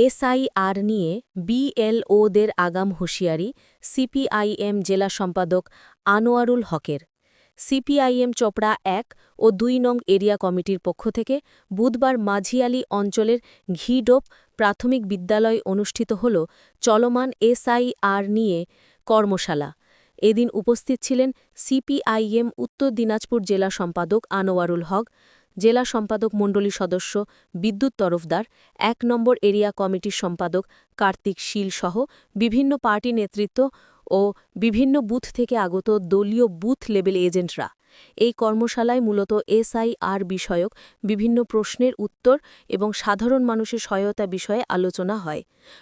SIR নিয়ে বিএলওদের আগাম হুঁশিয়ারি সিপিআইএম জেলা সম্পাদক আনোয়ারুল হকের। সিপিআইএম চোপড়া ১ ও ২ নং এরিয়া কমিটির পক্ষ থেকে বুধবার মাঝিয়ালী অঞ্চলের ঘিডোপ প্রাথমিক বিদ্যালয়ে অনুষ্ঠিত হল চলমান এসআইআর নিয়ে কর্মশালা। এদিন উপস্থিত ছিলেন সিপিআইএম উত্তর দিনাজপুর জেলা সম্পাদক আনোয়ারুল হক, জেলা সম্পাদক মণ্ডলী সদস্য বিদ্যুৎ তরফদার, ১ নম্বর এরিয়া কমিটির সম্পাদক কার্তিক শীল সহ বিভিন্ন পার্টি নেতৃত্ব ও বিভিন্ন বুথ থেকে আগত দলীয় বুথ লেভেল এজেন্টরা। এই কর্মশালায় মূলত এসআইআর বিষয়ক বিভিন্ন প্রশ্নের উত্তর এবং সাধারণ মানুষের সহায়তা বিষয়ে আলোচনা হয়।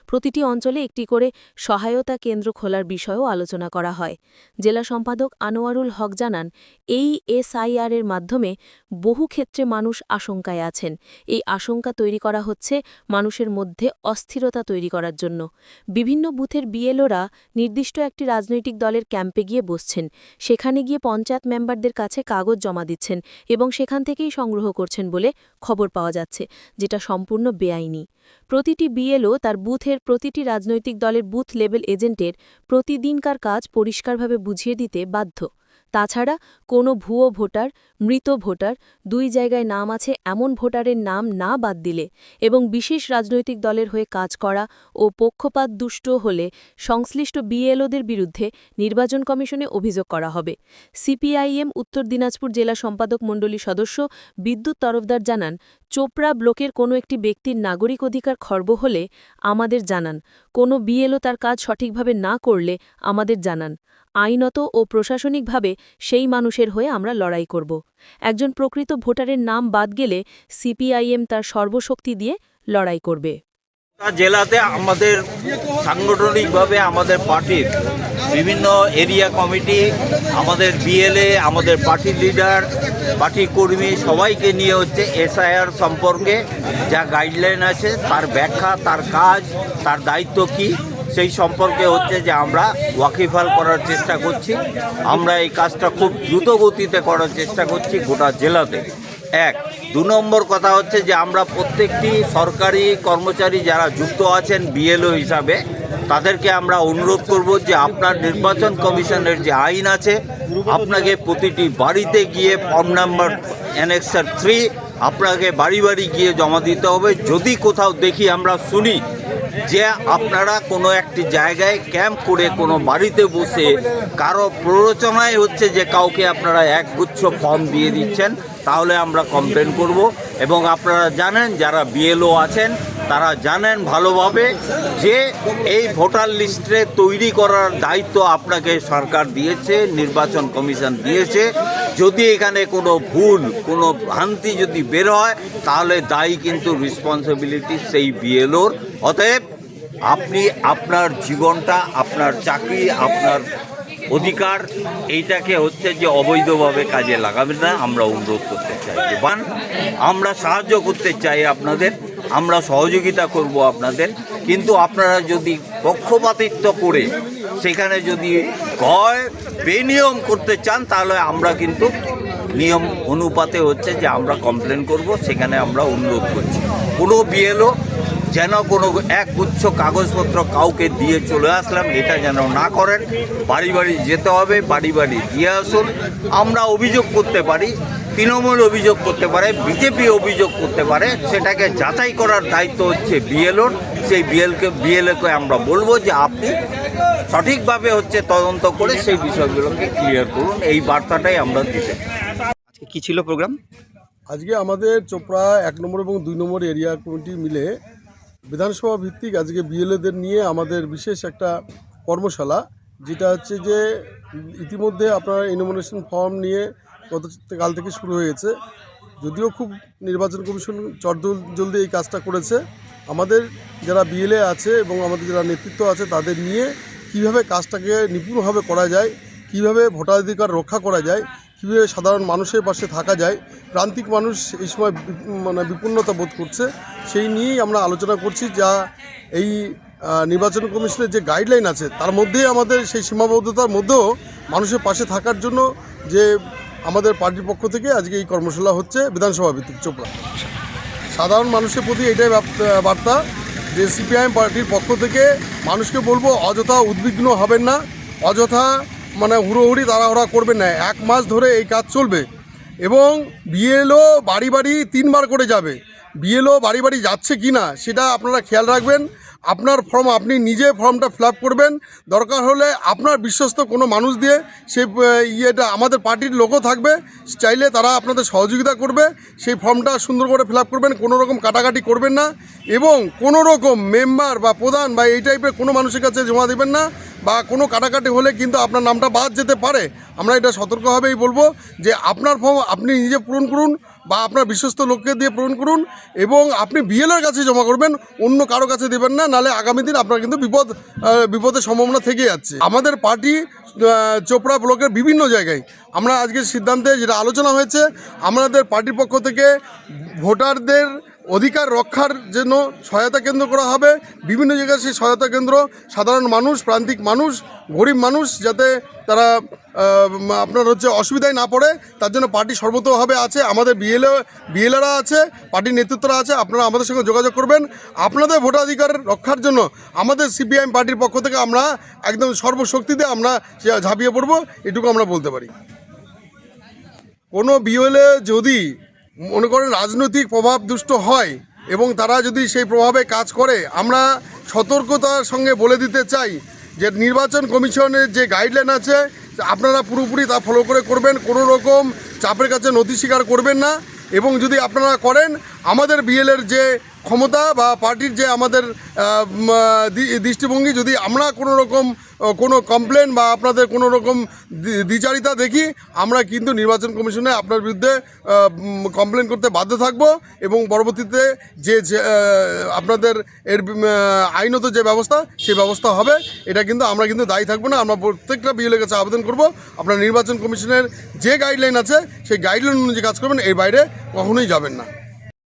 প্রতিটি অঞ্চলে একটি করে সহায়তা কেন্দ্র খোলার বিষয়েও আলোচনা করা হয়। জেলা সম্পাদক আনোয়ারুল হক জানান, এই এসআইআরের মাধ্যমে বহু ক্ষেত্রে মানুষ আশঙ্কায় আছেন। এই আশঙ্কা তৈরি করা হচ্ছে মানুষের মধ্যে অস্থিরতা তৈরি করার জন্য। বিভিন্ন বুথের বিএলওরা নির্দিষ্ট একটি রাজনৈতিক দলের ক্যাম্পে গিয়ে বসছেন, সেখানে গিয়ে পঞ্চায়েত মেম্বারদের কাছে কাগজ জমা দিচ্ছেন এবং সেখান থেকেই সংগ্রহ করছেন বলে খবর পাওয়া যাচ্ছে, যেটা সম্পূর্ণ বেআইনি। প্রতিটি বিএলও তার বুথের প্রতিটি রাজনৈতিক দলের বুথ লেভেল এজেন্টের প্রতিদিনকার কাজ পরিষ্কারভাবে বুঝিয়ে দিতে বাধ্য। তাছাড়া কোনো ভুয়ো ভোটার, মৃত ভোটার, ২ জায়গায় নাম আছে এমন ভোটারের নাম না বাদ দিলে এবং বিশেষ রাজনৈতিক দলের হয়ে কাজ করা ও পক্ষপাত দুষ্ট হলে সংশ্লিষ্ট বিএলওদের বিরুদ্ধে নির্বাচন কমিশনে অভিযোগ করা হবে। সিপিআইএম উত্তর দিনাজপুর জেলা সম্পাদক মণ্ডলী সদস্য বিদ্যুৎ তরফদার জানান, চোপড়া ব্লকের কোনো একটি ব্যক্তির নাগরিক অধিকার খর্ব হলে আমাদের জানান, কোনো বিএলও তার কাজ সঠিকভাবে না করলে আমাদের জানান। আইনত ও প্রশাসনিকভাবে সেই মানুষের হয়ে আমরা লড়াই করব। একজন প্রকৃত ভোটারের নাম বাদ গেলে সিপিআইএম তার সর্বশক্তি দিয়ে লড়াই করবে। জেলাতে আমাদের সাংগঠনিকভাবে আমাদের পার্টির বিভিন্ন এরিয়া কমিটি, আমাদের বিএলএ, আমাদের পার্টি লিডার, পার্টি কর্মী সবাইকে নিয়ে হচ্ছে এসআইআর সম্পর্কে যা গাইডলাইন আছে তার ব্যাখ্যা, তার কাজ, তার দায়িত্ব কী সেই সম্পর্কে হচ্ছে যে আমরা ওয়াকিবহাল করার চেষ্টা করছি। আমরা এই কাজটা খুব দ্রুত গতিতে করার চেষ্টা করছি গোটা জেলাতে। ১ ২ নম্বর কথা হচ্ছে যে আমরা প্রত্যেকটি সরকারি কর্মচারী যারা যুক্ত আছেন বিএলও হিসাবে তাদেরকে আমরা অনুরোধ করব যে আপনার নির্বাচন কমিশনের যে আইন আছে আপনাকে প্রতিটি বাড়িতে গিয়ে ফর্ম নাম্বার অ্যানেক্সার 3 আপনাকে বাড়ি বাড়ি গিয়ে জমা দিতে হবে। যদি কোথাও দেখি আমরা শুনি যে আপনারা কোনো একটি জায়গায় ক্যাম্প করে কোনো বাড়িতে বসে কারো প্ররোচনায় হচ্ছে যে কাউকে আপনারা একগুচ্ছ ফর্ম দিয়ে দিচ্ছেন, তাহলে আমরা কমপ্লেন করব। এবং আপনারা জানেন, যারা বিএলও আছেন তারা জানেন ভালোভাবে যে এই ভোটার লিস্টে তৈরি করার দায়িত্ব আপনাকে সরকার দিয়েছে, নির্বাচন কমিশন দিয়েছে। যদি এখানে কোনো ভুল, কোনো ভ্রান্তি যদি বের হয় তাহলে দায়ী কিন্তু রেসপন্সিবিলিটি সেই বিএলওর। অতএব আপনি আপনার জীবনটা, আপনার চাকরি, আপনার অধিকার এইটাকে হচ্ছে যে অবৈধভাবে কাজে লাগাবেন না, আমরা অনুরোধ করতে চাই। আমরা সাহায্য করতে চাই আপনাদের, আমরা সহযোগিতা করব আপনাদের, কিন্তু আপনারা যদি পক্ষপাতিত্ব করে সেখানে যদি বেনিয়ম করতে চান তাহলে আমরা কিন্তু নিয়ম অনুপাতে হচ্ছে যে আমরা কমপ্লেন করব। সেখানে আমরা অনুরোধ করছি কোনো বিএলও যেন কোনো একগুচ্ছ কাগজপত্র কাউকে দিয়ে চলে আসলাম এটা যেন না করেন। বাড়ি বাড়ি যেতে হবে, বাড়ি বাড়ি দিয়ে আসুন। আমরা অভিযোগ করতে পারি, তৃণমূল অভিযোগ করতে পারে, বিজেপি অভিযোগ করতে পারে, সেটাকে যাচাই করার দায়িত্ব হচ্ছে বিএলওর। সেই বিএলওকে আমরা বলবো যে আপনি সঠিকভাবে হচ্ছে তদন্ত করে সেই বিষয়গুলোকে ক্লিয়ার করুন। এই বার্তাটাই আমরা দিতে। আজকে কী ছিল প্রোগ্রাম? আজকে আমাদের চোপড়া ১ নম্বর এবং ২ নম্বর এরিয়া কমিটি মিলে বিধানসভা ভিত্তিক আজকে বিএলওদের নিয়ে আমাদের বিশেষ একটা কর্মশালা, যেটা হচ্ছে যে ইতিমধ্যে আপনার ইনমিনেশন ফর্ম নিয়ে গতকাল থেকে শুরু হয়েছে। যদিও খুব নির্বাচন কমিশন জলদি এই কাজটা করেছে। আমাদের যারা বিএলএ আছে এবং আমাদের যারা নেতৃত্ব আছে তাদের নিয়ে কিভাবে কাজটাকে নিপুণভাবে করা যায়, কিভাবে ভোটাধিকার রক্ষা করা যায়, কীভাবে সাধারণ মানুষের পাশে থাকা যায়। প্রান্তিক মানুষ এই সময় বিপন্নতা বোধ করছে, সেই নিয়েই আমরা আলোচনা করছি। যা এই নির্বাচন কমিশনের যে গাইডলাইন আছে তার মধ্যেই আমাদের সেই সীমাবদ্ধতার মধ্যেও মানুষের পাশে থাকার জন্য যে আমাদের পার্টির পক্ষ থেকে আজকে এই কর্মশালা হচ্ছে বিধানসভা ভিত্তিক চোপড়া। সাধারণ মানুষের প্রতি এটাই বার্তা যে সিপিআইএম পার্টির পক্ষ থেকে মানুষকে বলবো অযথা উদ্বিগ্ন হবেন না, অযথা মানে হুড়োহুড়ি তাড়াহুড়া করবেন না। 1 মাস ধরে এই কাজ চলবে এবং বিএলও বাড়ি বাড়ি 3 বার করে যাবে। বিএলও বাড়ি বাড়ি যাচ্ছে কি না সেটা আপনারা খেয়াল রাখবেন। আপনার ফর্ম আপনি নিজে ফর্মটা ফিল আপ করবেন, দরকার হলে আপনার বিশ্বস্ত কোনো মানুষ দিয়ে সেই ইয়েটা আমাদের পার্টির লোকও থাকবে, চাইলে তারা আপনাদের সহযোগিতা করবে। সেই ফর্মটা সুন্দর করে ফিল আপ করবেন, কোনো রকম কাটাকাটি করবেন না এবং কোনো রকম মেম্বার বা প্রধান বা এই টাইপের কোনো মানুষের কাছে জমা দেবেন না, বা কোনো কাটাকাটি হলে কিন্তু আপনার নামটা বাদ যেতে পারে। আমরা এটা সতর্কভাবেই বলবো যে আপনার ফর্ম আপনি নিজে পূরণ করুন বা আপনার বিশ্বস্ত লোককে দিয়ে পূরণ করুন এবং আপনি বিএলওর কাছে জমা করবেন, অন্য কারো কাছে দেবেন না, নাহলে আগামী দিন আপনার কিন্তু বিপদের সম্ভাবনা থেকে যাচ্ছে। আমাদের পার্টি চোপড়া ব্লকের বিভিন্ন জায়গায় আমরা আজকের সিদ্ধান্তে যেটা আলোচনা হয়েছে, আমাদের পার্টির পক্ষ থেকে ভোটারদের অধিকার রক্ষার জন্য সহায়তা কেন্দ্র করা হবে। বিভিন্ন জায়গায় সেই সহায়তা কেন্দ্র সাধারণ মানুষ, প্রান্তিক মানুষ, গরিব মানুষ যাতে তারা আপনার অসুবিধায় না পড়ে, তার জন্য পার্টি সর্বতভাবে আছে। আমাদের বিএলএরা আছে, পার্টির নেতৃত্বরা আছে। আপনারা আমাদের সঙ্গে যোগাযোগ করবেন। আপনাদের ভোটাধিকার রক্ষার জন্য আমাদের সিপিআইএম পার্টির পক্ষ থেকে আমরা একদম সর্বশক্তিতে আমরা ঝাঁপিয়ে পড়ব, এটুকু আমরা বলতে পারি। কোনো বিএলএ যদি মনে করেন রাজনৈতিক প্রভাব দুষ্ট হয় এবং তারা যদি সেই প্রভাবে কাজ করে, আমরা সতর্কতার সঙ্গে বলে দিতে চাই যে নির্বাচন কমিশনের যে গাইডলাইন আছে আপনারা পুরোপুরি তা ফলো করে করবেন, কোনো রকম চাপের কাছে নথি স্বীকার করবেন না। এবং যদি আপনারা করেন, আমাদের বিএলের যে ক্ষমতা বা পার্টির যে আমাদের দৃষ্টিভঙ্গি, যদি আমরা কোনো রকম কোনো কমপ্লেন বা আপনাদের কোনো রকম দ্বিচারিতা দেখি, আমরা কিন্তু নির্বাচন কমিশনে আপনার বিরুদ্ধে কমপ্লেন করতে বাধ্য থাকব এবং পরবর্তীতে যে আপনাদের এর আইনত যে ব্যবস্থা সেই ব্যবস্থা হবে। এটা কিন্তু আমরা কিন্তু দায়ী থাকবো না। আমরা প্রত্যেকটা বিএলের কাছে আবেদন করব আপনারা নির্বাচন কমিশনের যে গাইডলাইন আছে সেই গাইডলাইন অনুযায়ী কাজ করবেন, এর বাইরে কখনোই যাবেন না।